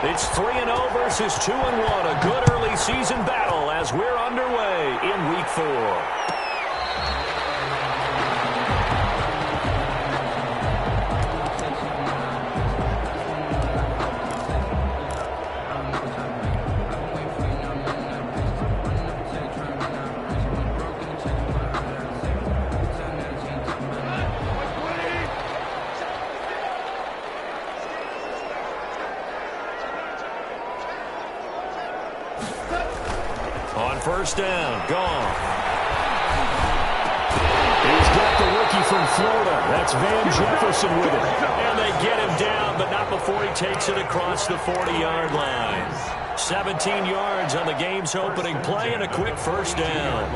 It's 3-0 versus 2-1. A good early season battle as we're underway in Week 4. First down, gone. He's got the rookie from Florida. That's Van Jefferson with it. And they get him down, but not before he takes it across the 40-yard line. 17 yards on the game's opening play and a quick first down.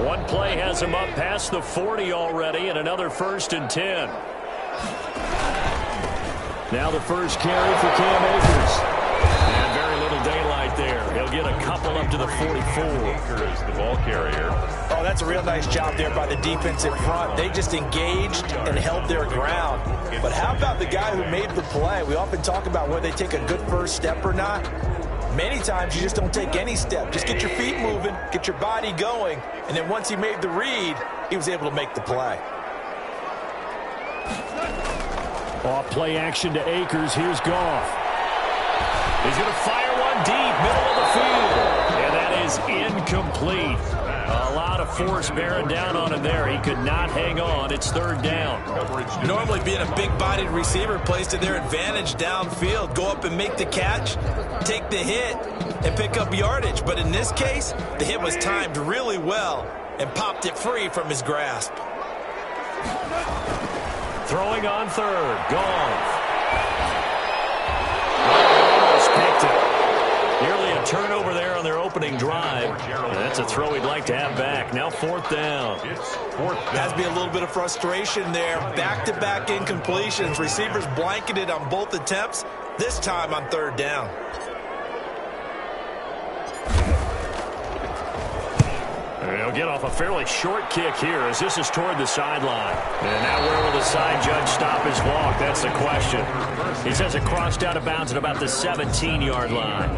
One play has him up past the 40 already, and another 1st and 10. Now the first carry for Cam Akers. And very little daylight there. He'll get a couple up to the 44. Akers, the ball carrier. Oh, that's a real nice job there by the defensive front. They just engaged and held their ground. But how about the guy who made the play? We often talk about whether they take a good first step or not. Many times you just don't take any step. Just get your feet moving, get your body going, and then once he made the read, he was able to make the play. Off play action to Akers. Here's Goff. He's going to fire one deep, middle of the field. And that is incomplete. A lot of force bearing down on him there. He could not hang on. It's 3rd down. Normally being a big-bodied receiver plays to their advantage downfield. Go up and make the catch, take the hit, and pick up yardage. But in this case, the hit was timed really well and popped it free from his grasp. Throwing on 3rd. Goff. Almost picked it. Nearly a turnover there on their opening drive. And that's a throw he'd like to have back. Now 4th down. It's 4th down. Has to be a little bit of frustration there. Back-to-back incompletions. Receivers blanketed on both attempts, this time on 3rd down. He'll get off a fairly short kick here as this is toward the sideline. And now where will the side judge stop his walk? That's the question. He says it crossed out of bounds at about the 17-yard line.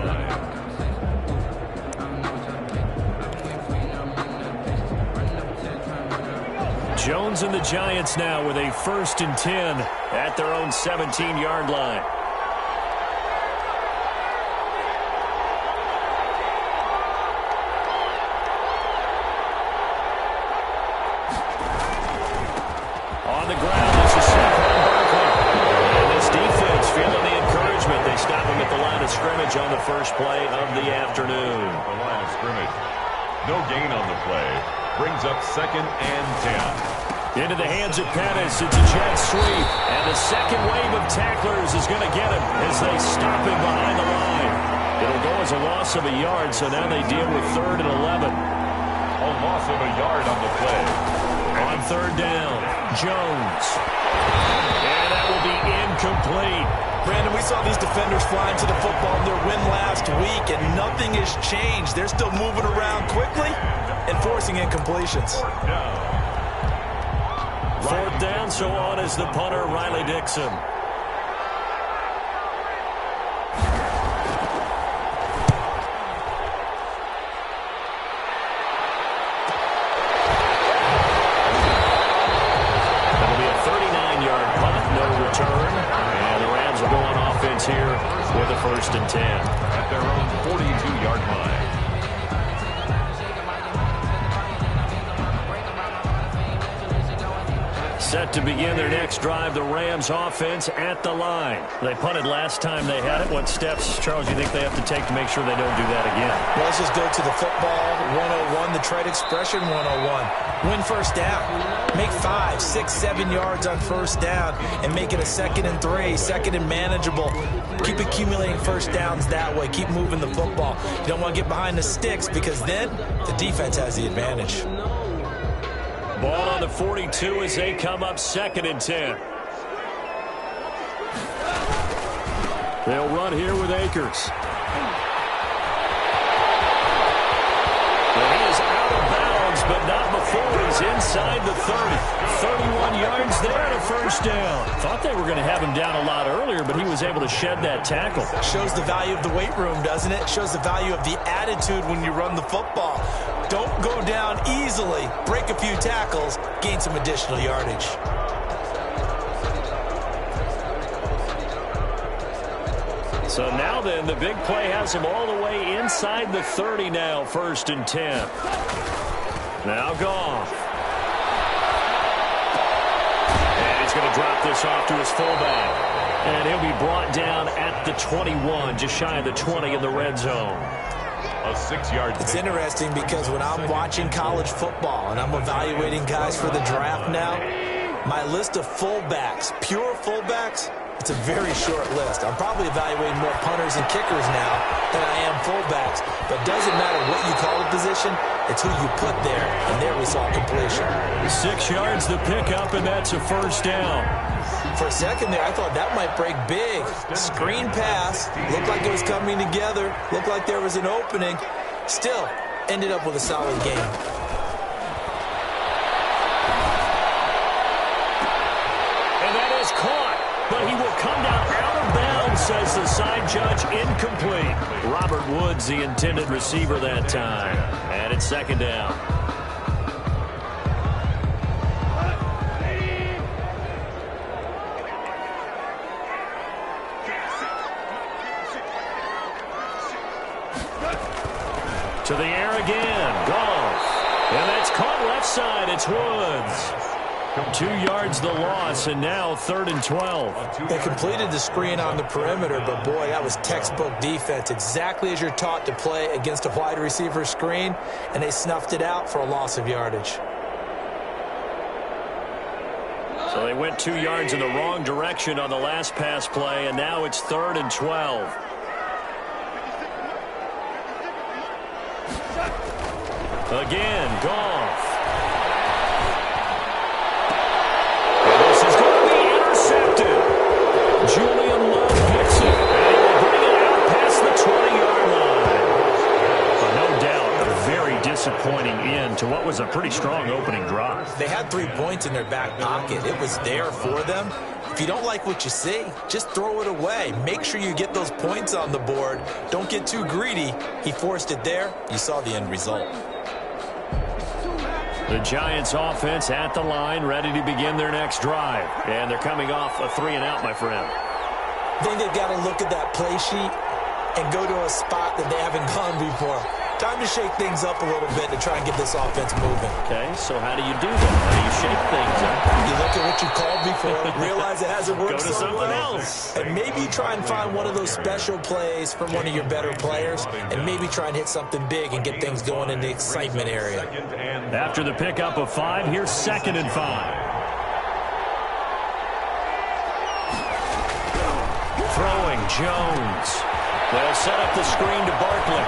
Jones and the Giants now with a 1st and 10 at their own 17-yard line. On the ground, this is Saquon Barkley. And this defense feeling the encouragement. They stop him at the line of scrimmage on the first play of the afternoon. The line of scrimmage. No gain on the play. Brings up 2nd and 10. Into the hands of Pettis. It's a jet sweep. And the second wave of tacklers is going to get him as they stop him behind the line. It'll go as a loss of a yard, so now they deal with 3rd and 11. A loss of a yard on the play. On 3rd down, Jones. And that will be incomplete. Brandon, we saw these defenders flying to the football in their win last week, and nothing has changed. They're still moving around quickly and forcing incompletions. 4th down, so on is the punter, Riley Dixon. That'll be a 39-yard punt, no return. And the Rams will go on offense here with a 1st and 10. At their own 42-yard line. Set to begin their next drive, the Rams offense at the line. They punted last time they had it. What steps, Charles, do you think they have to take to make sure they don't do that again? Well, let's just go to the football 101, the trade expression 101. Win first down. Make 5, 6, 7 yards on first down and make it a 2nd and 3, 2nd and manageable. Keep accumulating first downs that way. Keep moving the football. You don't want to get behind the sticks because then the defense has the advantage. Ball on the 42 as they come up 2nd and 10. They'll run here with Akers. Well, he is out of bounds, but not before inside the 30. 31 yards there and a first down. Thought they were going to have him down a lot earlier, but he was able to shed that tackle. Shows the value of the weight room, doesn't it? Shows the value of the attitude when you run the football. Don't go down easily. Break a few tackles. Gain some additional yardage. So now then, the big play has him all the way inside the 30 now, 1st and 10. Now Goff. And he's going to drop this off to his fullback. And he'll be brought down at the 21, just shy of the 20 in the red zone. A 6-yard. It's interesting because when I'm watching college football and I'm evaluating guys for the draft now, my list of fullbacks, pure fullbacks, it's a very short list. I'm probably evaluating more punters and kickers now than I am fullbacks. But it doesn't matter what you call the position, it's who you put there. And there we saw completion. 6 yards the pickup, and that's a first down. For a second there, I thought that might break big. Screen pass. Looked like it was coming together. Looked like there was an opening. Still, ended up with a solid game. And that is caught. But he will come down out of bounds, says the side judge. Incomplete. Robert Woods, the intended receiver that time. And it's 2nd down. To the air again. Goff. And that's caught left side. It's Woods. 2 yards the loss, and now 3rd and 12. They completed the screen on the perimeter, but boy, that was textbook defense. Exactly as you're taught to play against a wide receiver screen, and they snuffed it out for a loss of yardage. So they went 2 yards in the wrong direction on the last pass play, and now it's 3rd and 12. Again, Goff. Julian Love gets it, and he will bring it out past the 20-yard line. But no doubt, a very disappointing end to what was a pretty strong opening drive. They had 3 points in their back pocket. It was there for them. If you don't like what you see, just throw it away. Make sure you get those points on the board. Don't get too greedy. He forced it there. You saw the end result. The Giants offense at the line, ready to begin their next drive. And they're coming off a 3-and-out, my friend. I think they've got to look at that play sheet and go to a spot that they haven't gone before. Time to shake things up a little bit to try and get this offense moving. Okay, so how do you do that? How do you shake things up? You look at what you called before, realize it hasn't worked Go to so something well, else. and maybe try and find one of those special plays from one of your better players, and maybe try and hit something big and get things going in the excitement area. After the pickup of 5, here's 2nd and 5. Throwing Jones. They'll set up the screen to Barkley.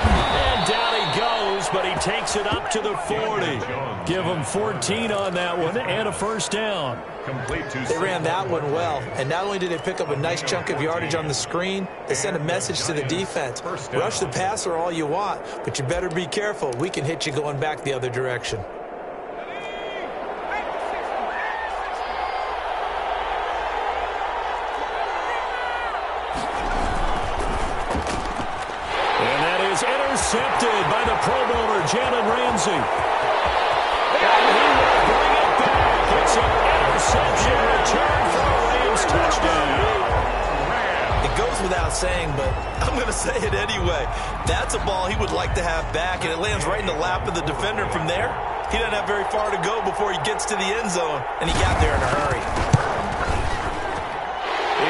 And down he goes, but he takes it up to the 40. Give him 14 on that one and a first down. They ran that one well, and not only did they pick up a nice chunk of yardage on the screen, they sent a message to the defense. Rush the passer all you want, but you better be careful. We can hit you going back the other direction. Intercepted by the Pro Bowler, Jalen Ramsey. And he will bring it back. It's an interception return for a Rams touchdown. It goes without saying, but I'm going to say it anyway. That's a ball he would like to have back, and it lands right in the lap of the defender. From there, he doesn't have very far to go before he gets to the end zone, and he got there in a hurry.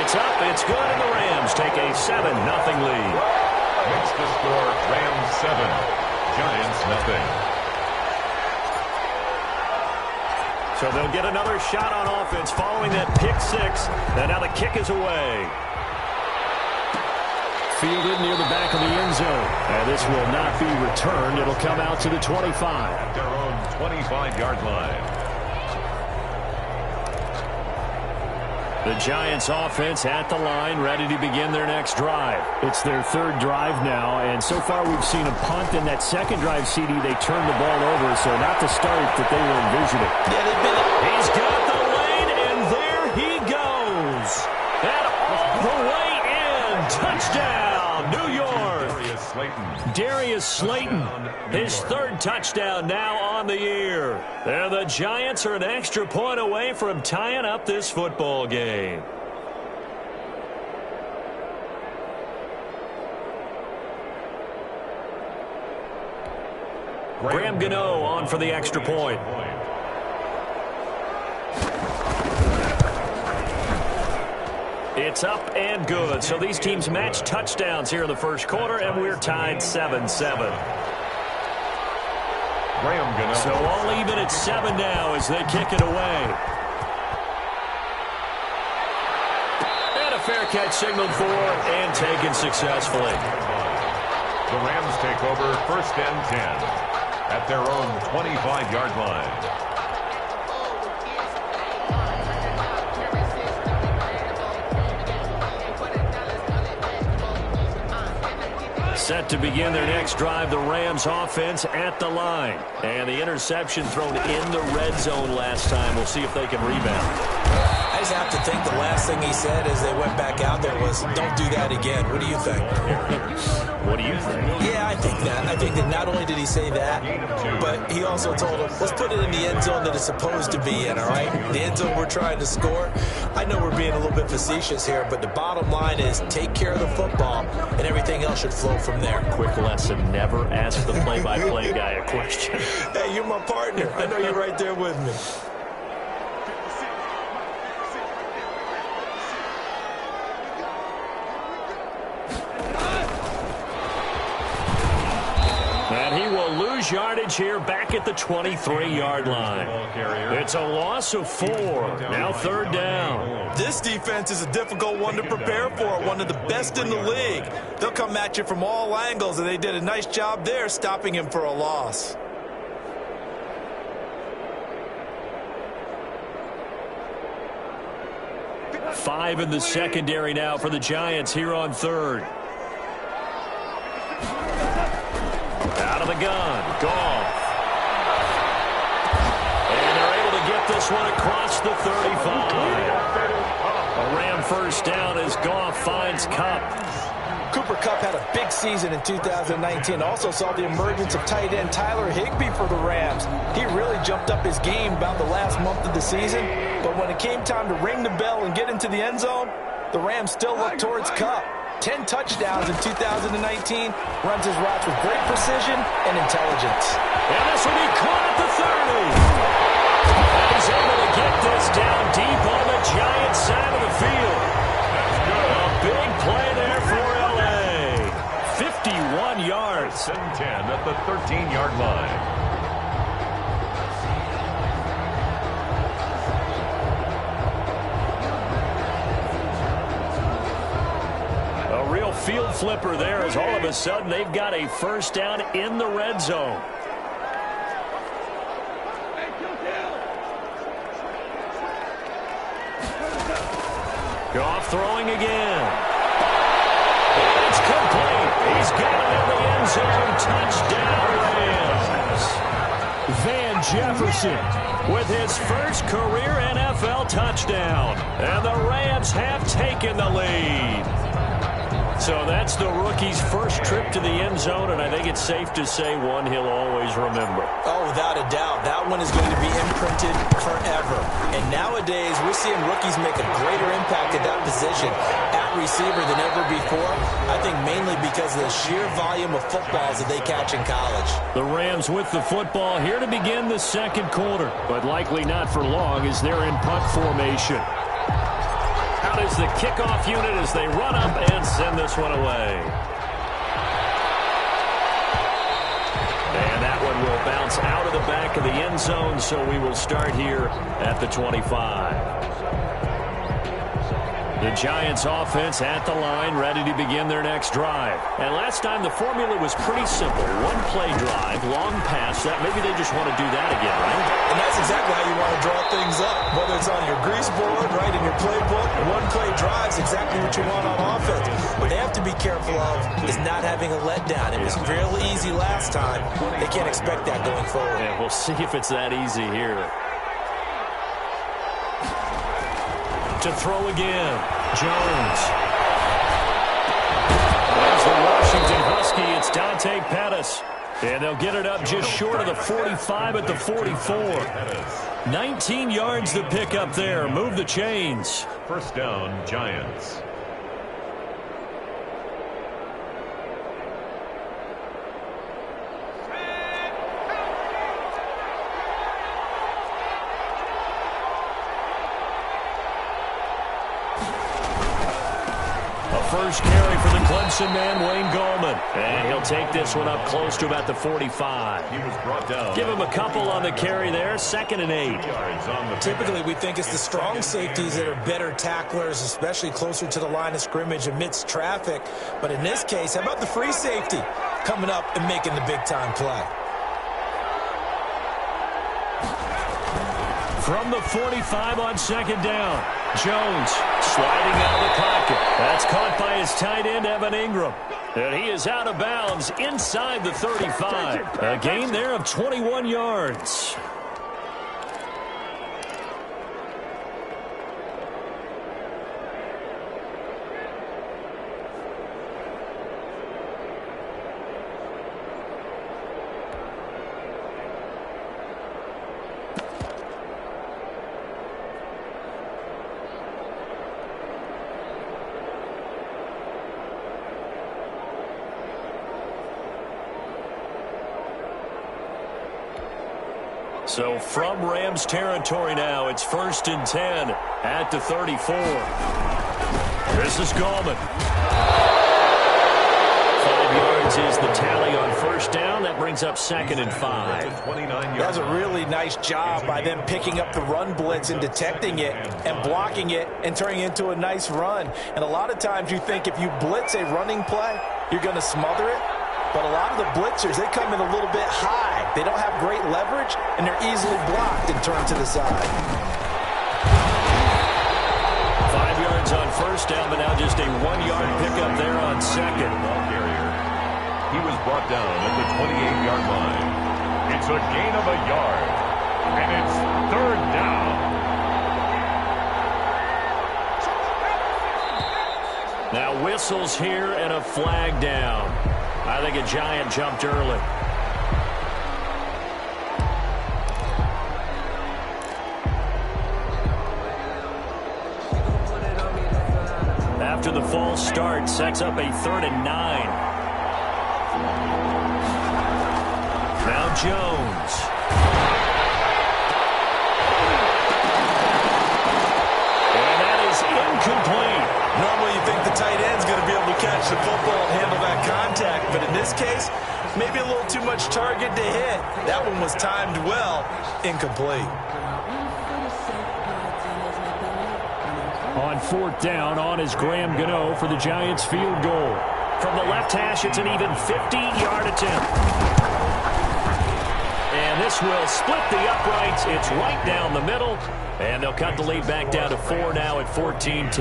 It's up, it's good, and the Rams take a 7-0 lead. Makes the score Rams 7, Giants 0. So they'll get another shot on offense following that pick 6. And now the kick is away. Fielded near the back of the end zone. And this will not be returned. It'll come out to the 25. At their own 25-yard line. The Giants offense at the line, ready to begin their next drive. It's their third drive now, and so far we've seen a punt. In that second drive, CD, they turned the ball over, so not the start that they were envisioning. Yeah, they've been... He's got the lane, and there he goes. And all the way in. Touchdown, New York. Darius Slayton, his third touchdown now on the year. And the Giants are an extra point away from tying up this football game. Graham Gano on for the extra point. It's up and good. So these teams match touchdowns here in the first quarter, and we're tied 7-7. So all even at 7 now as they kick it away. And a fair catch signaled for and taken successfully. The Rams take over 1st and 10 at their own 25-yard line. Set to begin their next drive, the Rams offense at the line. And the interception thrown in the red zone last time. We'll see if they can rebound. I just have to think the last thing he said as they went back out there was, don't do that again. What do you think? What do you think? Yeah, I think that. I think that not only did he say that, but he also told them, let's put it in the end zone that it's supposed to be in, all right? The end zone we're trying to score. I know we're being a little bit facetious here, but the bottom line is take care of the football, and everything else should flow from there. Quick lesson, never ask the play-by-play guy a question. Hey, you're my partner. I know you're right there with me. And he will lose yardage here back at the 23-yard line. It's a loss of 4. Now 3rd down. This defense is a difficult one to prepare for, one of the best in the league. They'll come at you from all angles, and they did a nice job there stopping him for a loss. Five in the secondary now for the Giants here on 3rd. Out of the gun, Goff. And they're able to get this one across the 35. A Ram first down as Goff finds Kupp. Cooper Kupp had a big season in 2019. Also saw the emergence of tight end Tyler Higbee for the Rams. He really jumped up his game about the last month of the season. But when it came time to ring the bell and get into the end zone, the Rams still looked towards Kupp. 10 touchdowns in 2019, runs his routes with great precision and intelligence. And this will be caught at the 30. And he's able to get this down deep on the Giants side of the field. A big play there for L.A. 51 yards. 10 at the 13-yard line. Field flipper there as all of a sudden they've got a first down in the red zone. Goff throwing again. It's complete. He's got it in the end zone. Touchdown Rams. Van Jefferson with his first career NFL touchdown. And the Rams have taken the lead. So that's the rookie's first trip to the end zone, and I think it's safe to say one he'll always remember. Oh, without a doubt. That one is going to be imprinted forever. And nowadays, we're seeing rookies make a greater impact at that position at receiver than ever before. I think mainly because of the sheer volume of footballs that they catch in college. The Rams with the football here to begin the second quarter, but likely not for long as they're in punt formation. Out is the kickoff unit as they run up and send this one away. And that one will bounce out of the back of the end zone, so we will start here at the 25. The Giants offense at the line, ready to begin their next drive. And last time the formula was pretty simple. One play drive, long pass. That maybe they just want to do that again, right? And that's exactly how you want to draw things up, whether it's on your grease board, right, in your playbook. One-play drive is exactly what you want on offense. What they have to be careful of is not having a letdown. It was real easy last time. They can't expect that going forward. Yeah, we'll see if it's that easy here. To throw again, Jones. There's the Washington Husky. It's Dante Pettis. And they'll get it up just short of the 45 at the 44. 19 yards to pick up there. Move the chains. First down, Giants. First carry for the Clemson man, Wayne Gallman. And he'll take this one up close to about the 45. He was brought down. Give him a couple on the carry there. 2nd and 8. Typically, we think it's the strong safeties that are better tacklers, especially closer to the line of scrimmage amidst traffic. But in this case, how about the free safety coming up and making the big-time play? From the 45 on 2nd down. Jones sliding out of the pocket. That's caught by his tight end, Evan Ingram. And he is out of bounds inside the 35. A gain there of 21 yards. So from Rams territory now, it's 1st and 10 at the 34. This is Gallman. 5 yards is the tally on first down. That brings up 2nd and 5. That was a really nice job by them picking up the run blitz and detecting it and blocking it and turning it into a nice run. And a lot of times you think if you blitz a running play, you're going to smother it. But a lot of the blitzers, they come in a little bit high. They don't have great leverage, and they're easily blocked and turned to the side. 5 yards on first down, but now just a 1-yard pickup there on 2nd. He was brought down at the 28-yard line. It's a gain of a yard, and it's 3rd down. Now whistles here and a flag down. I think a Giant jumped early. After the false start, sets up a 3rd and 9. Now Jones. And that is incomplete. Normally you think the tight end's going to be able to catch the football and handle that contact, but in this case, maybe a little too much target to hit. That one was timed well, incomplete. On 4th down, on is Graham Gano for the Giants field goal. From the left hash, it's an even 50-yard attempt. And this will split the uprights. It's right down the middle. And they'll cut the lead back down to 4 now at 14-10.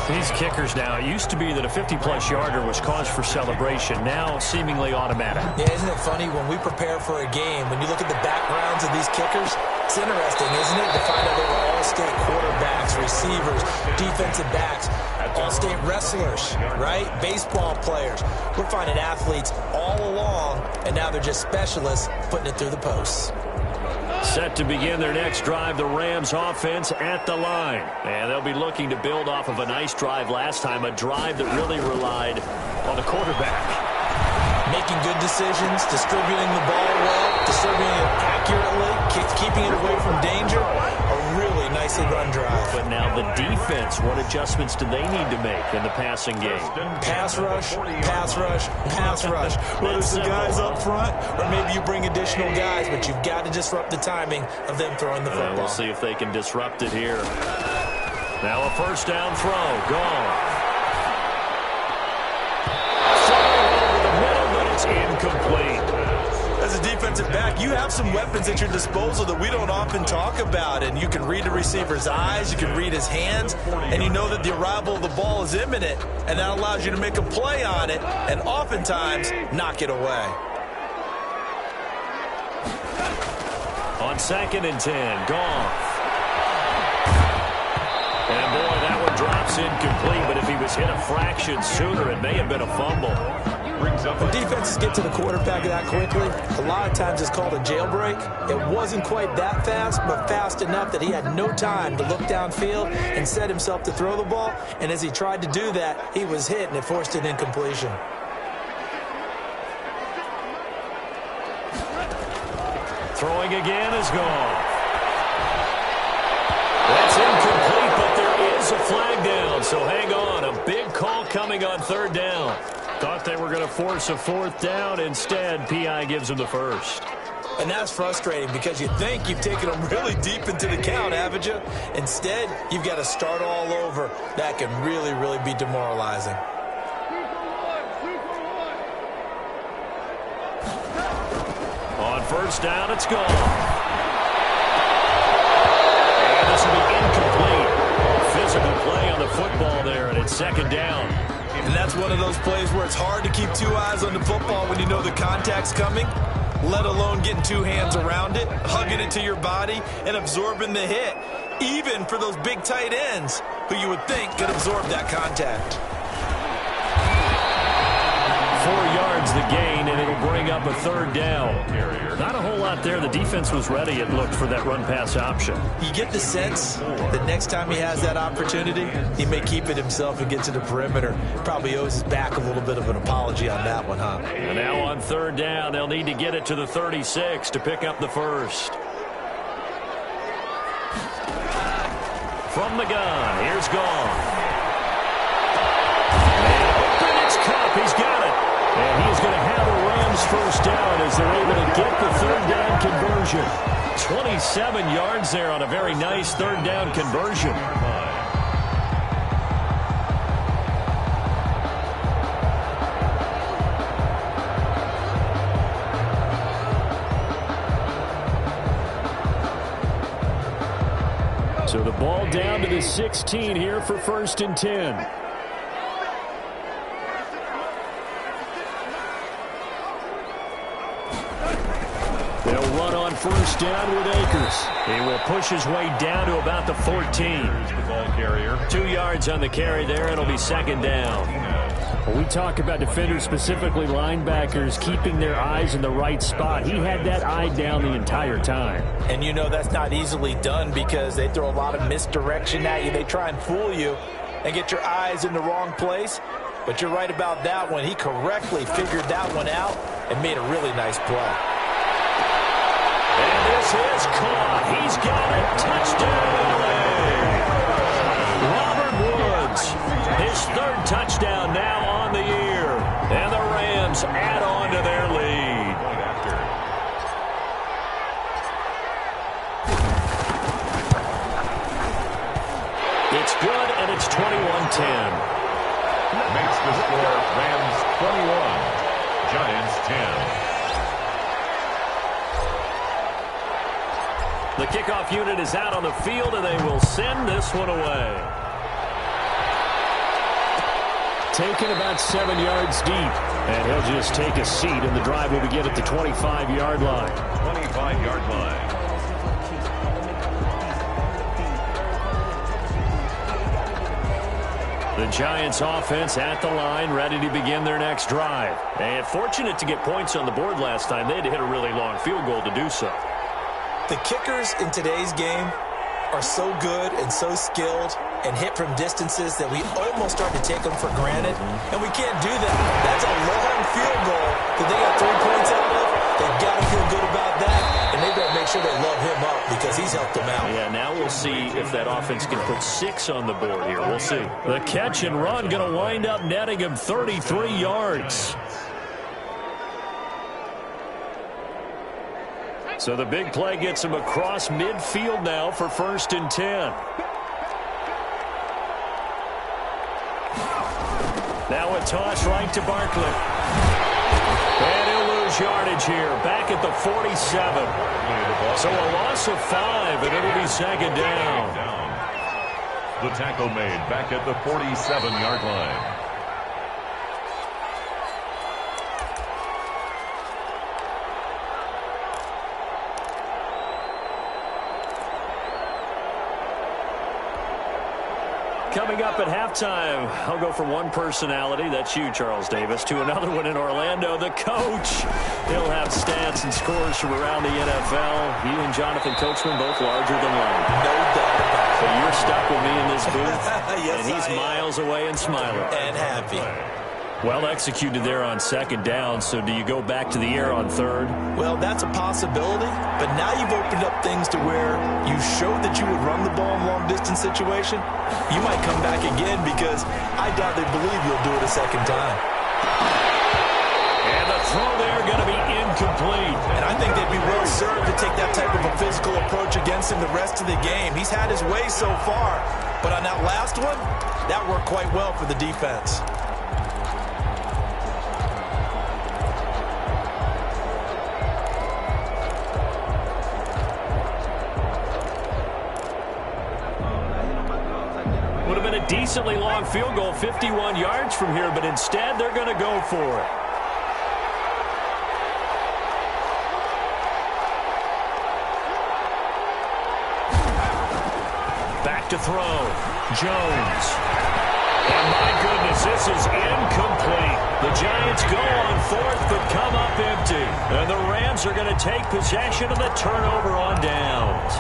These kickers now, it used to be that a 50-plus yarder was cause for celebration. Now seemingly automatic. Yeah, isn't it funny when we prepare for a game, when you look at the backgrounds of these kickers, it's interesting, isn't it, to find out they were all-state quarterbacks, receivers, defensive backs, all-state wrestlers, right? Baseball players. We're finding athletes all along, and now they're just specialists putting it through the posts. Set to begin their next drive, the Rams offense at the line. And they'll be looking to build off of a nice drive last time, a drive that really relied on the quarterback. Making good decisions, distributing the ball well, distributing it accurately, keeping it away from danger. A really nicely run drive. But now the defense, what adjustments do they need to make in the passing game? Pass rush, pass rush, pass rush. Whether it's the guys up front or maybe you bring additional guys, but you've got to disrupt the timing of them throwing the football. We'll see if they can disrupt it here. Now a first down throw, gone. Incomplete. As a defensive defensive back, you have some weapons at your disposal that we don't often talk about. And you can read the receiver's eyes, you can read his hands, and you know that the arrival of the ball is imminent, and that allows you to make a play on it and oftentimes knock it away. On 2nd and 10, Goff. And boy, that one drops incomplete, but if he was hit a fraction sooner, it may have been a fumble. When defenses get to the quarterback that quickly, a lot of times it's called a jailbreak. It wasn't quite that fast, but fast enough that he had no time to look downfield and set himself to throw the ball. And as he tried to do that, he was hit, and it forced an incompletion. Throwing again is gone. That's incomplete, but there is a flag down, so hang on. A big call coming on 3rd down. Thought they were going to force a 4th down. Instead, P.I. gives them the first. And that's frustrating because you think you've taken them really deep into the count, haven't you? Instead, you've got to start all over. That can really, really be demoralizing. On 1st down, it's gone. And this will be incomplete. Physical play on the football there, and it's 2nd down. And that's one of those plays where it's hard to keep 2 eyes on the football when you know the contact's coming, let alone getting 2 hands around it, hugging it to your body, and absorbing the hit, even for those big tight ends who you would think could absorb that contact. 4 yards the gain, and it'll bring up a 3rd down. Not a whole lot there. The defense was ready, it looked, for that run-pass option. You get the sense that next time he has that opportunity, he may keep it himself and get to the perimeter. Probably owes his back a little bit of an apology on that one, huh? And now on 3rd down, they'll need to get it to the 36 to pick up the first. From the gun, here's Goff. And open, it's Cup. He's got it. And he is going to have a Rams first down as they're able to get the 3rd down conversion. 27 yards there on a very nice 3rd down conversion. So the ball down to the 16 here for 1st and 10. They'll run on 1st down with Akers. He will push his way down to about the 14. The ball carrier. 2 yards on the carry there. It'll be 2nd down. Well, we talk about defenders, specifically linebackers, keeping their eyes in the right spot. He had that eye down the entire time. And you know that's not easily done because they throw a lot of misdirection at you. They try and fool you and get your eyes in the wrong place. But you're right about that one. He correctly figured that one out and made a really nice play. And this is caught. He's got it. Touchdown, LA. Robert Woods, his 3rd touchdown now on the year. And the Rams add on to their lead. It's good, and it's 21-10. Makes the score Rams 21, Giants 10. The kickoff unit is out on the field, and they will send this one away. Taken about 7 yards deep, and he'll just take a seat, and the drive will begin at the 25-yard line. 25-yard line. The Giants offense at the line, ready to begin their next drive. And fortunate to get points on the board last time. They had to hit a really long field goal to do so. The kickers in today's game are so good and so skilled and hit from distances that we almost start to take them for granted. And we can't do that. That's a long field goal that they got 3 points out of. They've got to feel good about that. And they better make sure they love him up because he's helped them out. Yeah, now we'll see if that offense can put 6 on the board here. We'll see. The catch and run going to wind up netting him 33 yards. So the big play gets him across midfield now for 1st and 10. Now a toss right to Barkley. And he'll lose yardage here, back at the 47. So a loss of 5, and it'll be second down. The tackle made back at the 47-yard line. Coming up at halftime, I'll go from one personality, that's you, Charles Davis, to another one in Orlando, the coach. He'll have stats and scores from around the NFL. He and Jonathan Coachman both larger than life. No doubt about it. But you're stuck with me in this booth, Yes, and he's miles away and smiling. And happy. Well executed there on second down, so do you go back to the air on third? Well, that's a possibility, but now you've opened up things to where you showed that you would run the ball in long-distance situation. You might come back again because I doubt they believe you'll do it a second time. And the throw there going to be incomplete. And I think they'd be well served to take that type of a physical approach against him the rest of the game. He's had his way so far, but on that last one, that worked quite well for the defense. Decently long field goal, 51 yards from here, but instead they're going to go for it. Back to throw. Jones. And my goodness, this is incomplete. The Giants go on fourth, but come up empty. And the Rams are going to take possession of the turnover on downs.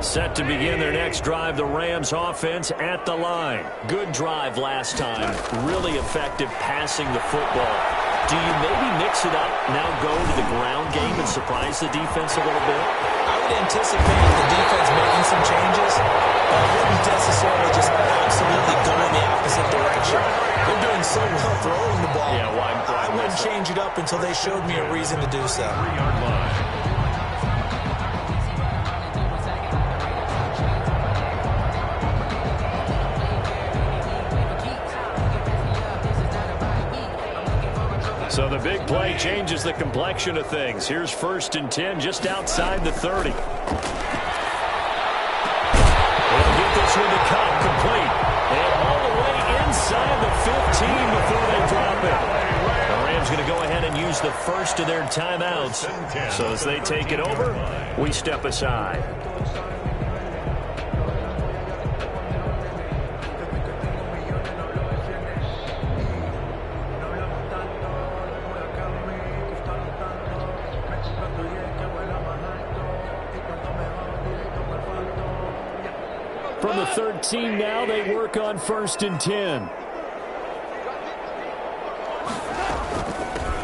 Set to begin their next drive, the Rams offense at the line. Good drive last time. Really effective passing the football. Do you maybe mix it up, now go to the ground game and surprise the defense a little bit? I would anticipate the defense making some changes, but I wouldn't necessarily just absolutely go in the opposite direction. They're doing so well throwing the ball. Yeah, why I wouldn't change it up until they showed me a reason to do so. 3-yard line. So the big play changes the complexion of things. Here's 1st and 10 just outside the 30. They'll get this one to cut complete. And all the way inside the 15 before they drop it. The Rams going to go ahead and use the first of their timeouts. So as they take it over, we step aside. From the 13 now, they work on 1st and 10.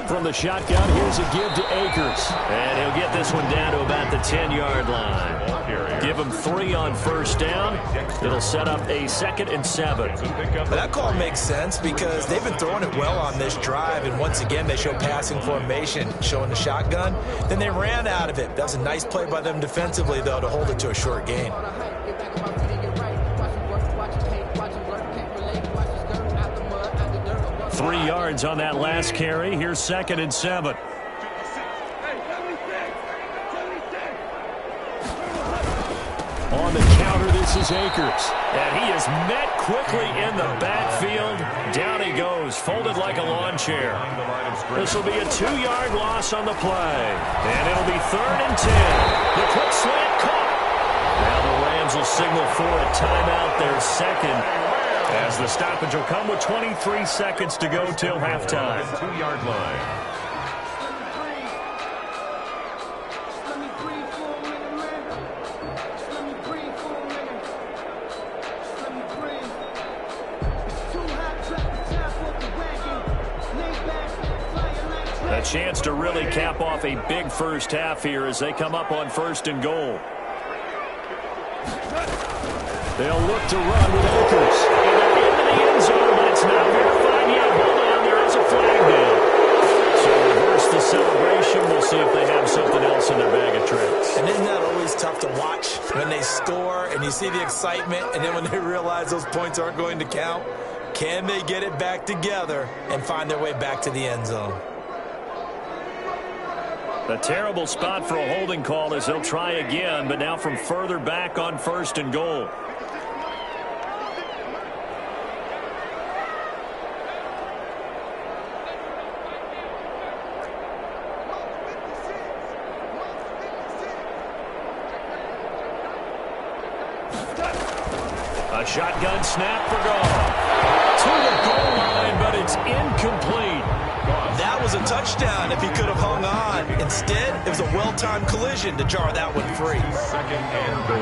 From the shotgun, here's a give to Akers. And he'll get this one down to about the 10-yard line. Give him 3 on 1st down. It'll set up a 2nd and 7. That call makes sense because they've been throwing it well on this drive, and once again they show passing formation, showing the shotgun. Then they ran out of it. That was a nice play by them defensively, though, to hold it to a short gain. 3 yards on that last carry. Here's 2nd and 7. On the counter, this is Akers. And he is met quickly in the backfield. Down he goes, folded like a lawn chair. This will be a 2-yard loss on the play. And it'll be 3rd and 10. The quick slant caught. Now the Rams will signal for a timeout, their second. As the stoppage will come with 23 seconds to go till halftime. 2-yard line. A chance to really cap off a big first half here as they come up on 1st and goal. They'll look to run with Akers. And they're into the end zone, but it's not verified yet. Hold on, they're celebration. We'll see if they have something else in their bag of tricks. And isn't that always tough to watch when they score and you see the excitement, and then when they realize those points aren't going to count? Can they get it back together and find their way back to the end zone? A terrible spot for a holding call as they'll try again, but now from further back on 1st and goal. A shotgun snap for Goff. To the goal line, but it's incomplete. That was a touchdown if he could have hung on. Instead, it was a well-timed collision to jar that one free. 2nd and goal.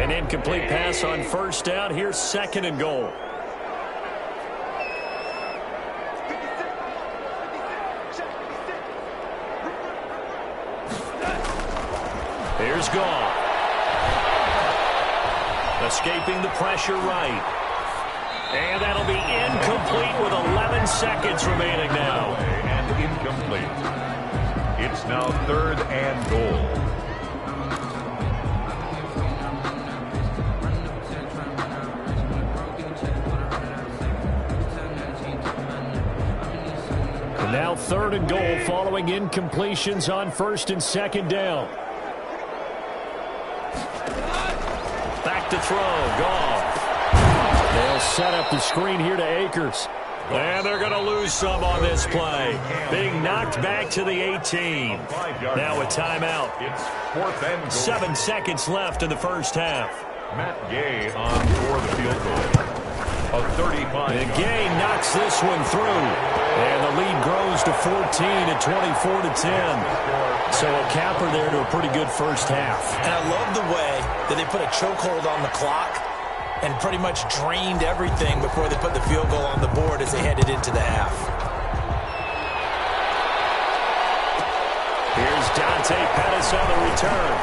An incomplete pass on 1st down. Here's 2nd and goal. Here's Goff. Escaping the pressure right. And that'll be incomplete with 11 seconds remaining now. And incomplete. It's now 3rd and goal. And now 3rd and goal following incompletions on 1st and 2nd down. Back to throw. Goff. They'll set up the screen here to Akers. And they're going to lose some on this play. Being knocked back to the 18. Now a timeout. It's 4th and goal. 7 seconds left in the 1st half. Matt Gay on for the field goal. A 35. And Gay knocks this one through. And the lead grows to 14 at 24-10. So a capper there to a pretty good 1st half. And I love the way that they put a chokehold on the clock and pretty much drained everything before they put the field goal on the board as they headed into the half. Here's Dante Pettis on the return.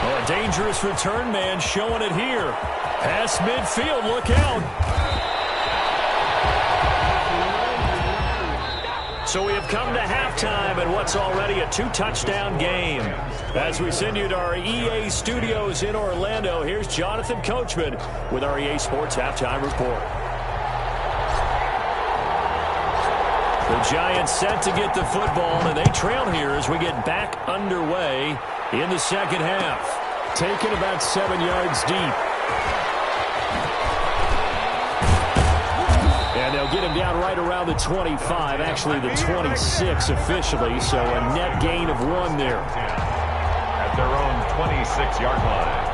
Oh, a dangerous return man showing it here. Past midfield, look out. So we have come to halftime in what's already a 2-touchdown game. As we send you to our EA studios in Orlando, here's Jonathan Coachman with our EA Sports Halftime Report. The Giants set to get the football, and they trail here as we get back underway in the 2nd half. Taken about 7 yards deep. And they'll get him down right around the 25, actually the 26 officially, so a net gain of 1 there. At their own 26-yard line.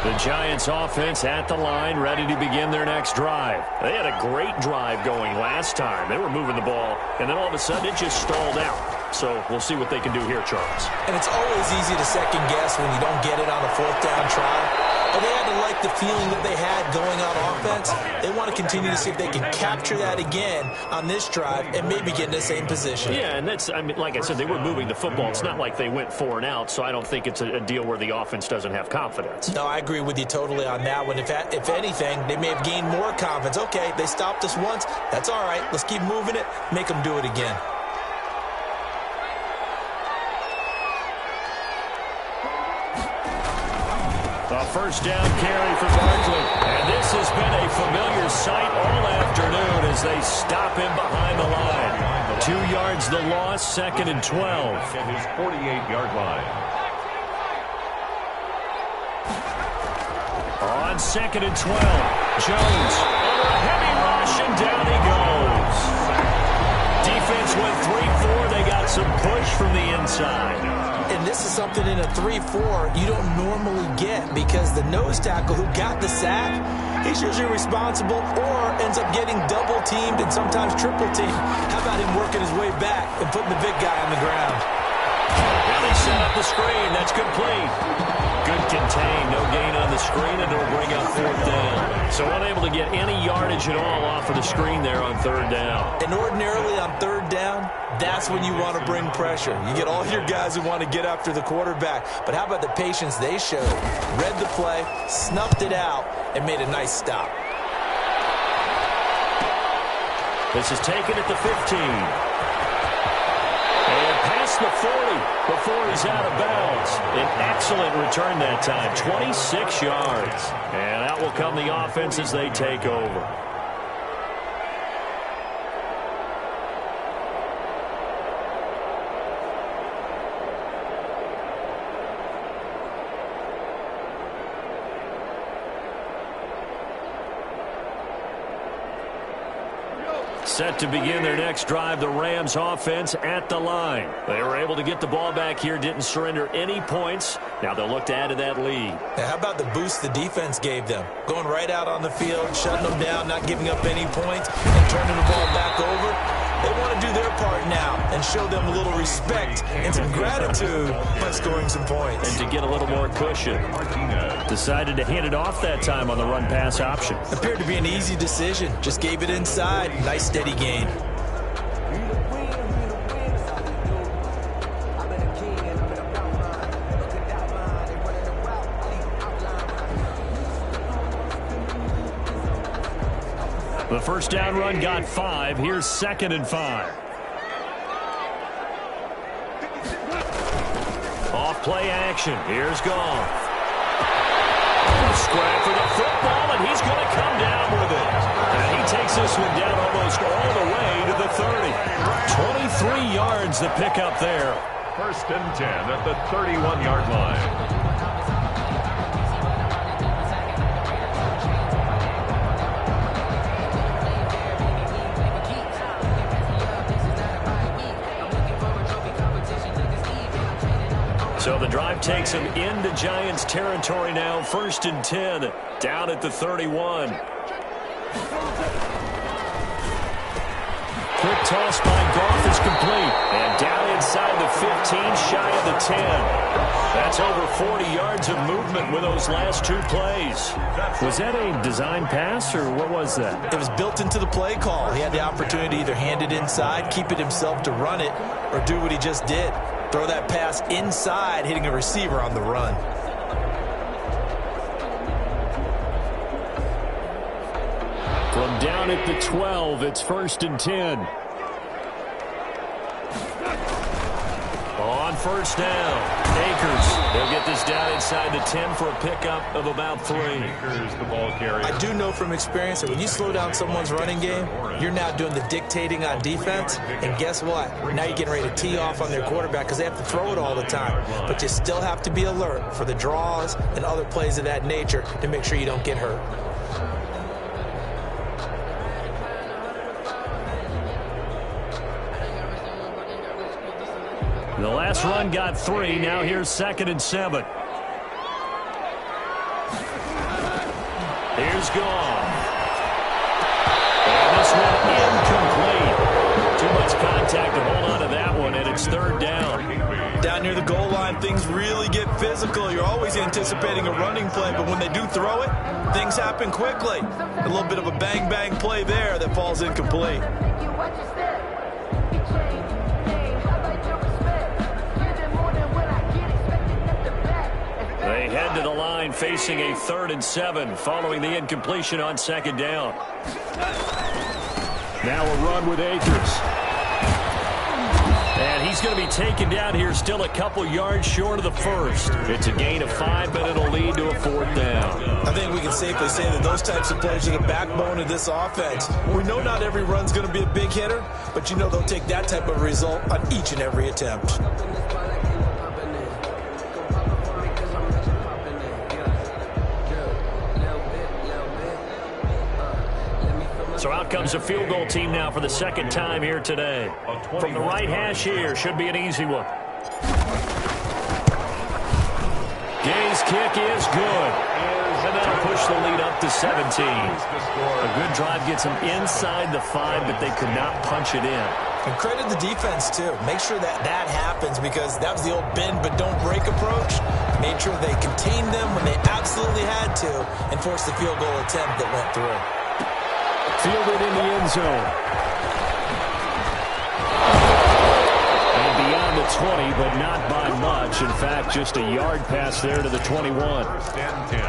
The Giants offense at the line, ready to begin their next drive. They had a great drive going last time. They were moving the ball, and then all of a sudden it just stalled out. So we'll see what they can do here, Charles. And it's always easy to second guess when you don't get it on a 4th down try. But they had to like the feeling that they had going on offense. They want to continue to see if they can capture that again on this drive and maybe get in the same position. Yeah, and that's, I mean, like I said, they were moving the football. It's not like they went 4 and out, so I don't think it's a deal where the offense doesn't have confidence. No, I agree with you totally on that one. If anything, they may have gained more confidence. Okay, they stopped us once. That's all right. Let's keep moving it. Make them do it again. A 1st down carry for Barkley. And this has been a familiar sight all afternoon as they stop him behind the line. 2 yards the loss, 2nd and 12. At his 48-yard line. On 2nd and 12, Jones under a heavy rush, and down he goes. Defense went 3-4. They got some push from the inside. And this is something in a 3-4 you don't normally get because the nose tackle who got the sack, he's usually responsible or ends up getting double-teamed and sometimes triple-teamed. How about him working his way back and putting the big guy on the ground? Now they set up the screen. That's complete. Good contain. No gain on the screen, and it'll bring up fourth down. So unable to get any yardage at all off of the screen there on third down. And ordinarily on third down, that's when you want to bring pressure. You get all your guys who want to get after the quarterback. But how about the patience they showed? Read the play, snuffed it out, and made a nice stop. This is taken at the 15. And past the 40 before he's out of bounds. An excellent return that time, 26 yards. And out will come the offense as they take over. Set to begin their next drive, the Rams offense at the line. They were able to get the ball back here, didn't surrender any points. Now they'll look to add to that lead. Now, how about the boost the defense gave them? Going right out on the field, shutting them down, not giving up any points, and turning the ball back over. They want to do their part now and show them a little respect and some gratitude by scoring some points. And to get a little more cushion. Decided to hand it off that time on the run-pass option. Appeared to be an easy decision. Just gave it inside. Nice steady gain. The first down run got 5. Here's 2nd and 5. Off play action. Here's Goff. Scrap for the football, and he's going to come down with it. And he takes this one down almost all the way to the 30. 23 yards the pickup there. 1st and 10 at the 31-yard line. So the drive takes him into Giants territory now. 1st and 10, down at the 31. Quick toss by Goff is complete. And down inside the 15, shy of the 10. That's over 40 yards of movement with those last 2 plays. Was that a design pass, or what was that? It was built into the play call. He had the opportunity to either hand it inside, keep it himself to run it, or do what he just did. Throw that pass inside, hitting a receiver on the run. From down at the 12, it's 1st and 10. On 1st down, Akers. They'll get this down inside the 10 for a pickup of about 3. Akers, the ball carrier. I do know from experience that when you slow down someone's running game, you're now doing the dictating on defense. And guess what? Now you're getting ready to tee off on their quarterback because they have to throw it all the time. But you still have to be alert for the draws and other plays of that nature to make sure you don't get hurt. The last run got 3. Now here's 2nd and 7. Here's Goff. And this one incomplete. Too much contact to hold on to that one, and it's 3rd down. Down near the goal line, things really get physical. You're always anticipating a running play, but when they do throw it, things happen quickly. A little bit of a bang-bang play there that falls incomplete. They head to the line facing a 3rd and 7 following the incompletion on 2nd down. Now a run with Akers. And he's going to be taken down here still a couple yards short of the 1st. It's a gain of 5, but it'll lead to a 4th down. I think we can safely say that those types of plays are the backbone of this offense. We know not every run's going to be a big hitter, but you know they'll take that type of result on each and every attempt. So out comes a field goal team now for the 2nd time here today. From the right hash here, should be an easy one. Gay's kick is good. And that'll push the lead up to 17. A good drive gets them inside the 5, but they could not punch it in. And credit the defense, too. Make sure that happens, because that was the old bend but don't break approach. Made sure they contained them when they absolutely had to and forced the field goal attempt that went through. Fielded in the end zone. And beyond the 20, but not by much. In fact, just a yard pass there to the 21. First and 10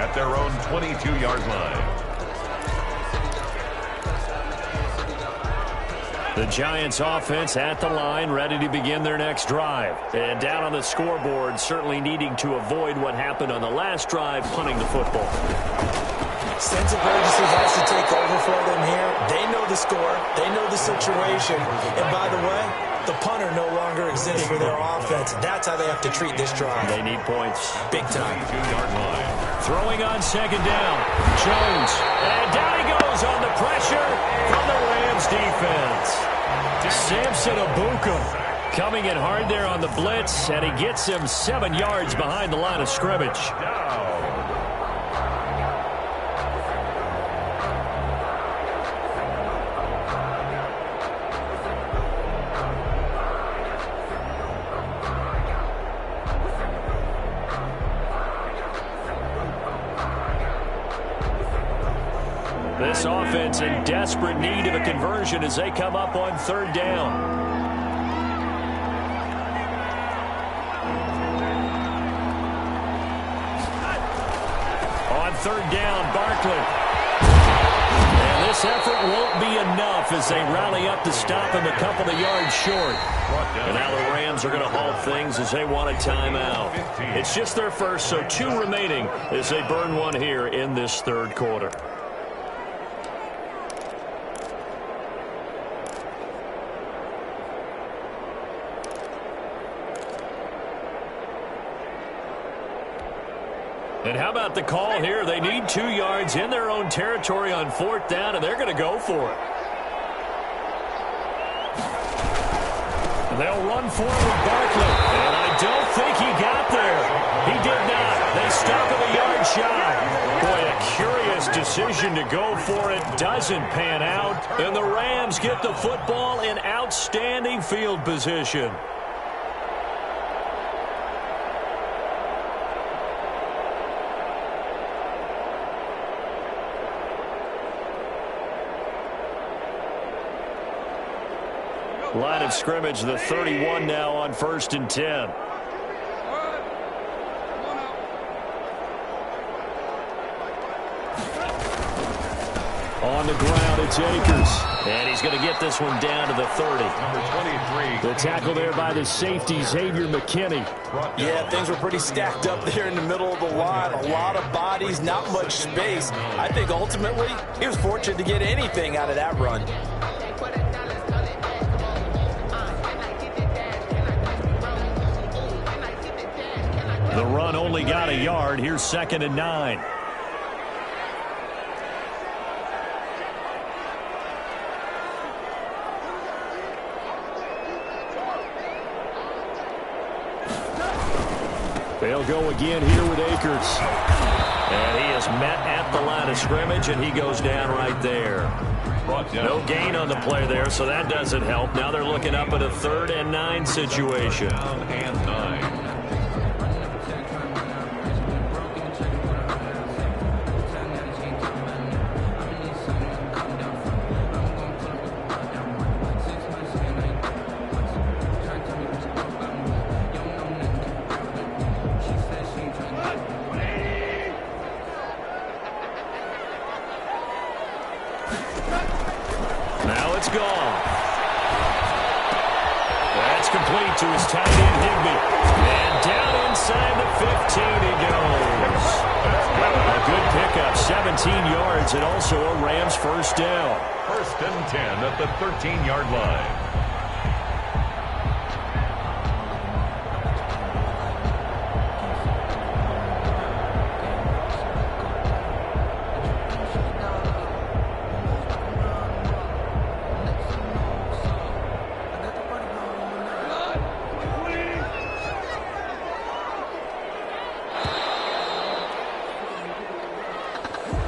at their own 22-yard line. The Giants offense at the line, ready to begin their next drive. And down on the scoreboard, certainly needing to avoid what happened on the last drive, punting the football. Sense of urgency has to take over for them here. They know the score. They know the situation. And by the way, the punter no longer exists for their offense. That's how they have to treat this drive. They need points. Big time. 22-yard line. Throwing on second down. Jones. And down he goes on the pressure from the Rams defense. Samson Abuka coming in hard there on the blitz, and he gets him 7 yards behind the line of scrimmage. This offense in desperate need of a conversion as they come up on third down. On third down, Barkley. And this effort won't be enough as they rally up to stop him a couple of yards short. And now the Rams are going to halt things as they want a timeout. It's just their first, so 2 remaining as they burn one here in this third quarter. And how about the call here? They need 2 yards in their own territory on fourth down, and they're going to go for it. They'll run forward with Barkley, and I don't think he got there. He did not. They stop him a yard shy. Boy, a curious decision to go for it. Doesn't pan out, and the Rams get the football in outstanding field position. Line of scrimmage, the 31 now on 1st and 10. On the ground, it's Akers. And he's going to get this one down to the 30. Number 23. The tackle there by the safety, Xavier McKinney. Yeah, things were pretty stacked up there in the middle of the line. A lot of bodies, not much space. I think ultimately he was fortunate to get anything out of that run. The run only got a yard. Here's 2nd and 9. They'll go again here with Akers. And he is met at the line of scrimmage, and he goes down right there. No gain on the play there, so that doesn't help. Now they're looking up at a 3rd and 9 situation. Down and 9. Now it's gone. That's complete to his tight end, Higbee. And down inside the 15 he goes. A good pickup, 17 yards, and also a Rams first down. 1st and 10 at the 13-yard line.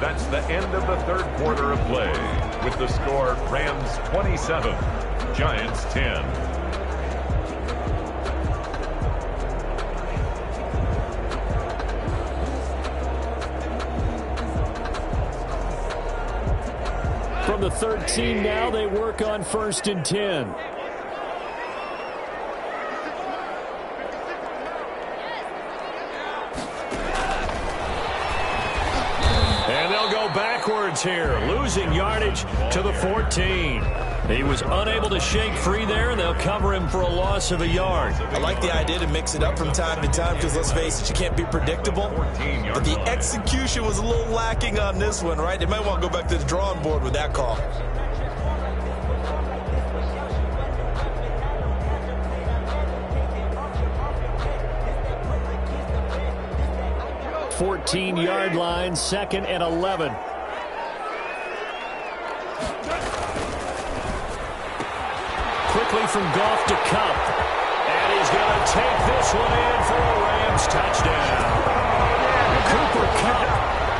That's the end of the third quarter of play. With the score, Rams 27, Giants 10. From the 13 now, they work on 1st and 10. And they'll go backwards here, losing yardage to the 14. He was unable to shake free there, and they'll cover him for a loss of a yard. I like the idea to mix it up from time to time because, let's face it, you can't be predictable. But the execution was a little lacking on this one, right? They might want to go back to the drawing board with that call. Yard line, 2nd and 11. Quickly from Goff to Cup. And he's going to take this one in for a Rams touchdown. Cooper Kupp,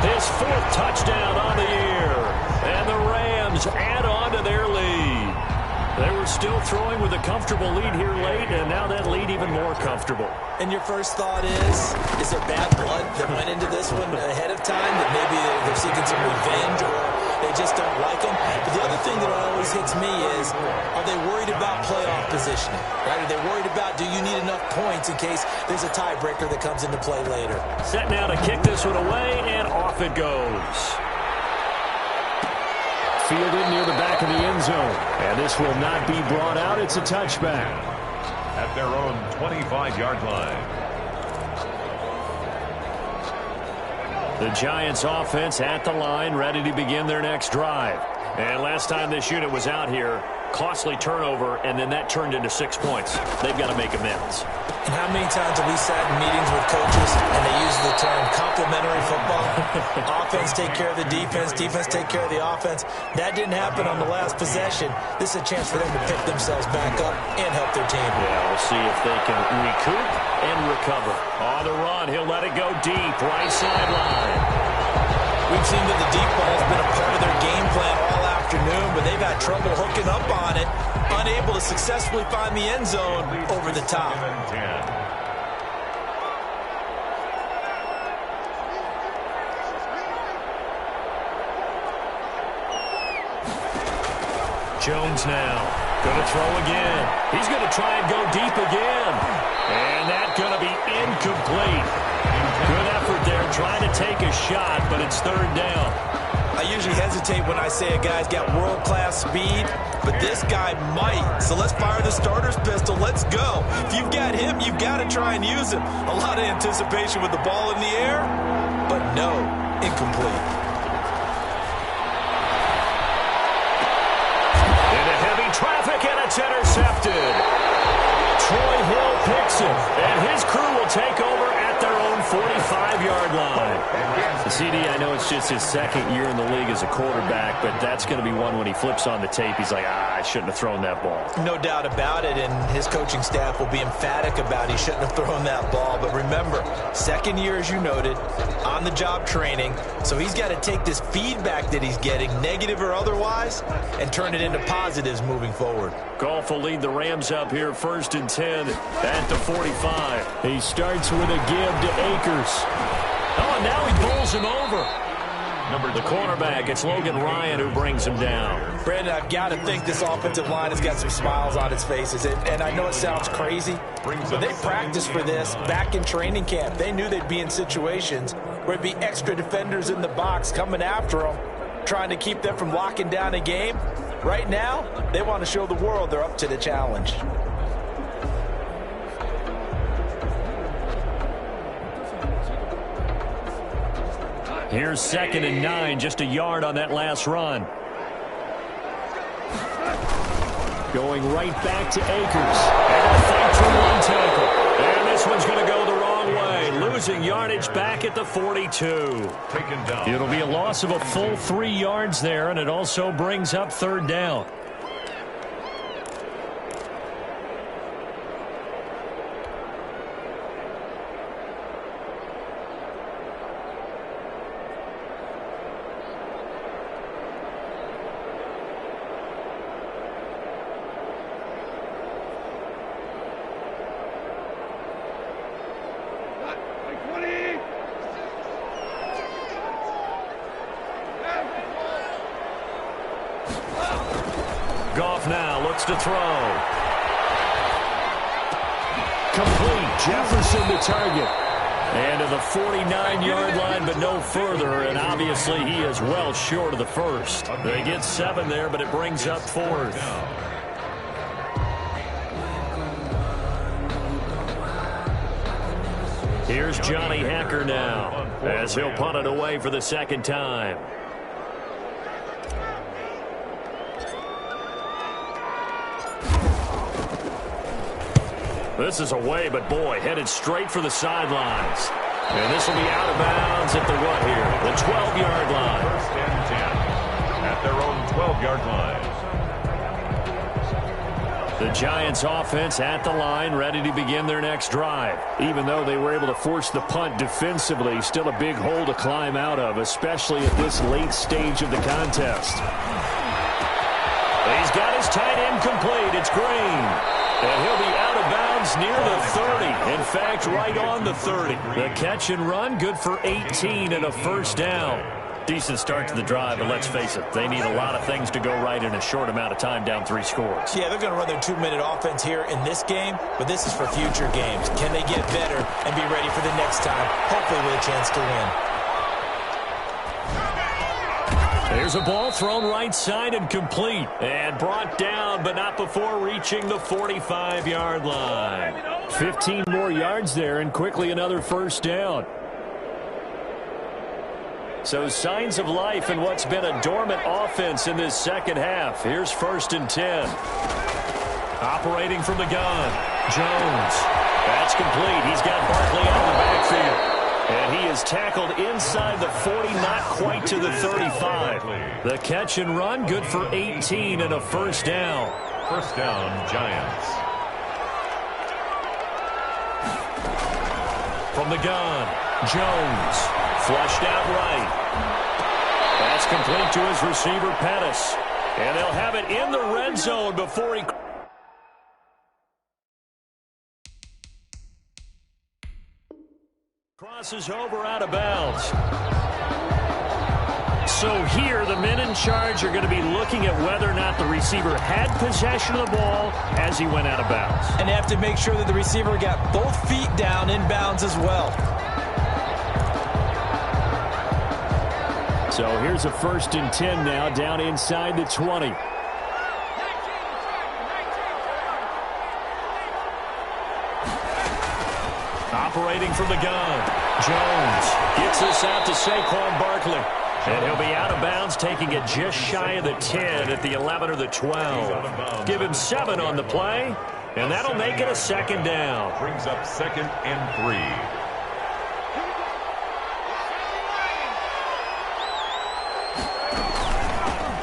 his 4th touchdown on the year. And the Rams add on to their lead. They were still throwing with a comfortable lead here late, and now that lead even more comfortable. And your first thought is there bad blood that went into this one ahead of time, that maybe they're seeking some revenge or they just don't like them? But the other thing that always hits me is, are they worried about playoff positioning? Right? Are they worried about, do you need enough points in case there's a tiebreaker that comes into play later? Set now to kick this one away, and off it goes. Fielded near the back of the end zone. And this will not be brought out. It's a touchback. At their own 25-yard line. The Giants offense at the line, ready to begin their next drive. And last time this unit was out here, costly turnover, and then that turned into 6 points. They've got to make amends. And how many times have we sat in meetings with coaches and they use the term complementary football? Offense take care of the defense, defense take care of the offense. That didn't happen on the last possession. This is a chance for them to pick themselves back up and help their team. Yeah, we'll see if they can recoup and recover. On the run, he'll let it go deep, right sideline. We've seen that the deep ball has been a part of their game plan all afternoon, but they've had trouble hooking up on it, unable to successfully find the end zone over the top. Jones now going to throw again. He's going to try and go deep again. And that's going to be incomplete. Good effort there trying to take a shot, but it's 3rd down. I usually hesitate when I say a guy's got world-class speed, but this guy might. So let's fire the starter's pistol. Let's go. If you've got him, you've got to try and use him. A lot of anticipation with the ball in the air, but no, incomplete. Into heavy traffic, and it's intercepted. Troy Hill picks it, and his crew will take over at their own 45-yard line. The CD, I know it's just his 2nd year in the league as a quarterback, but that's going to be one when he flips on the tape, he's like, I shouldn't have thrown that ball. No doubt about it, and his coaching staff will be emphatic about he shouldn't have thrown that ball. But remember, 2nd year, as you noted, on-the-job training, so he's got to take this feedback that he's getting, negative or otherwise, and turn it into positives moving forward. Goff will lead the Rams up here 1st and 10 at the 45. He starts with a give to Akers. Oh, and now he pulls him over. The cornerback, it's Logan Ryan who brings him down. Brandon, I've got to think this offensive line has got some smiles on its faces. And I know it sounds crazy, but they practiced for this back in training camp. They knew they'd be in situations where it'd be extra defenders in the box coming after them, trying to keep them from locking down a game. Right now, they want to show the world they're up to the challenge. Here's 2nd and 9, just a yard on that last run. Going right back to Akers. And a fight for one tackle. And this one's going to go the wrong way. Losing yardage back at the 42. Taken down. It'll be a loss of a full 3 yards there, and it also brings up 3rd down. Goff now looks to throw. Complete. Jefferson the target. And to the 49-yard line, but no further. And obviously he is well short of the first. They get 7 there, but it brings up 4th. Here's Johnny Hacker now, as he'll punt it away for the second time. This is away, but boy, headed straight for the sidelines. And this will be out of bounds at the what here? The 12-yard line. 1st and 10 at their own 12-yard line. The Giants offense at the line, ready to begin their next drive. Even though they were able to force the punt defensively, still a big hole to climb out of, especially at this late stage of the contest. He's got his tight end complete. It's Green. And he'll be out of bounds near the 30. In fact, right on the 30. The catch and run, good for 18 and a first down. Decent start to the drive, but let's face it, they need a lot of things to go right in a short amount of time, down 3 scores. Yeah, they're going to run their 2-minute offense here in this game, but this is for future games. Can they get better and be ready for the next time, hopefully with a chance to win? There's a ball thrown right side and complete. And brought down, but not before reaching the 45-yard line. 15 more yards there, and quickly another first down. So signs of life in what's been a dormant offense in this second half. Here's 1st and 10. Operating from the gun. Jones. That's complete. He's got Barkley out of the backfield. And he is tackled inside the 40, not quite to the 35. The catch and run, good for 18 and a first down. First down, Giants. From the gun, Jones. Flushed out right. That's complete to his receiver, Pettis. And they'll have it in the red zone before he... crosses over out of bounds. So here, the men in charge are going to be looking at whether or not the receiver had possession of the ball as he went out of bounds. And they have to make sure that the receiver got both feet down in bounds as well. So here's a 1st and 10 now, down inside the 20. Operating from the gun, Jones gets this out to Saquon Barkley. And he'll be out of bounds, taking it just shy of the 10 at the 11 or the 12. Give him 7 on the play, and that'll make it a second down. Brings up 2nd and 3.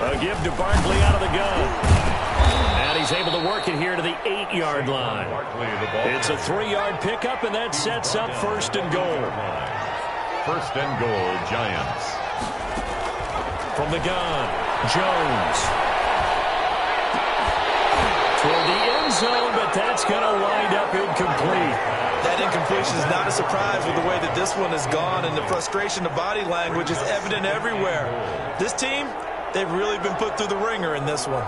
A give to Barkley out of the gun. And he's able to work it here to the 8-yard line. It's a 3-yard pickup, and that sets up 1st and goal. 1st and goal, Giants. From the gun, Jones. Toward the end zone, but that's going to wind up incomplete. That incompletion is not a surprise with the way that this one has gone, and the frustration of body language is evident everywhere. This team, they've really been put through the ringer in this one.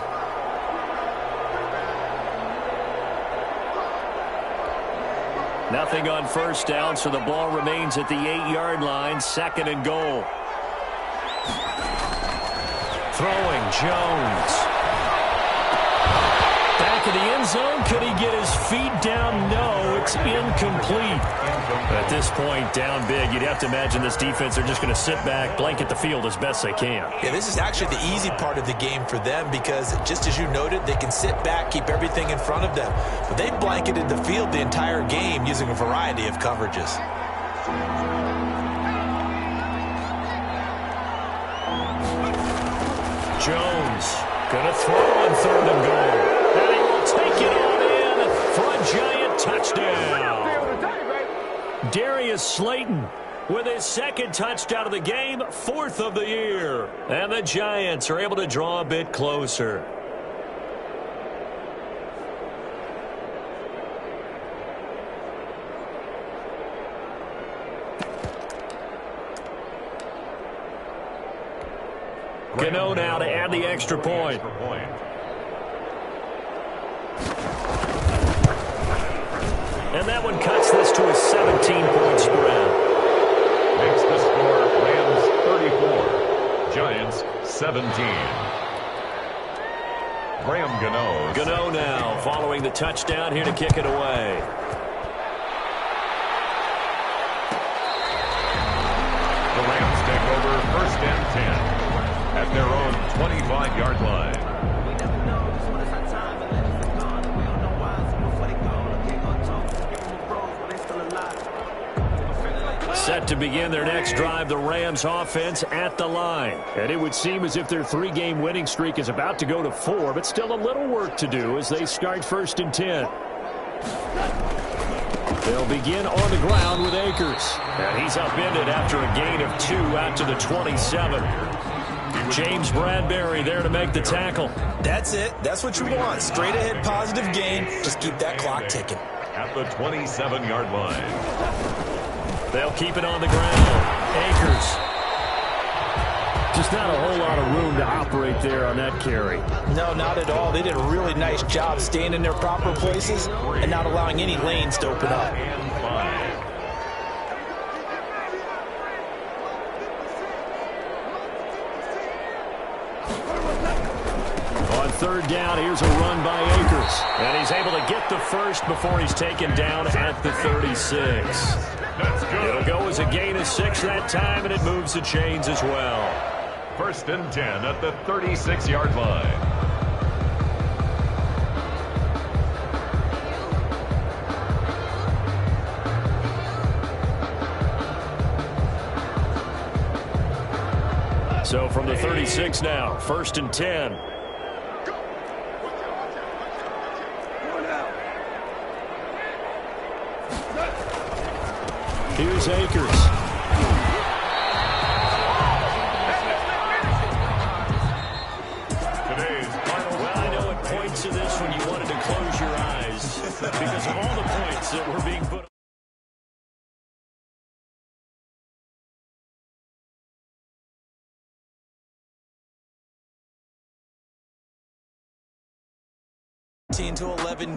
Nothing on first down, so the ball remains at the 8-yard line, 2nd and goal. Throwing, Jones. Back of the end zone. Could he get his feet down? No, it's incomplete. At this point, down big, you'd have to imagine this defense are just going to sit back, blanket the field as best they can. Yeah, this is actually the easy part of the game for them because, just as you noted, they can sit back, keep everything in front of them. But they blanketed the field the entire game using a variety of coverages. Jones going to throw on 3rd and goal. And he will take it on in for a Giant touchdown. Darius Slayton with his 2nd touchdown of the game, 4th of the year. And the Giants are able to draw a bit closer. Gano now to add the extra point. And that one cuts this to a 17-point spread. Makes the score Rams 34, Giants 17. Graham Gano. Gano now following the touchdown here to kick it away. The Rams take over 1st and 10 at their own 25-yard line. Set to begin their next drive, the Rams offense at the line. And it would seem as if their 3-game winning streak is about to go to 4, but still a little work to do as they start 1st and 10. They'll begin on the ground with Akers. And he's upended after a gain of 2 out to the 27. James Bradbury there to make the tackle. That's it. That's what you want. Straight ahead positive gain. Just keep that clock ticking. At the 27-yard line. They'll keep it on the ground. Akers. Just not a whole lot of room to operate there on that carry. No, not at all. They did a really nice job staying in their proper places and not allowing any lanes to open up. On 3rd down, here's a run by Akers. And he's able to get the first before he's taken down at the 36. It'll go as a gain of 6 that time, and it moves the chains as well. 1st and 10 at the 36-yard line. So from the 36 now, 1st and 10. Here's Akers. Well, I know it points to this when you wanted to close your eyes because of all the points that were being put. To 11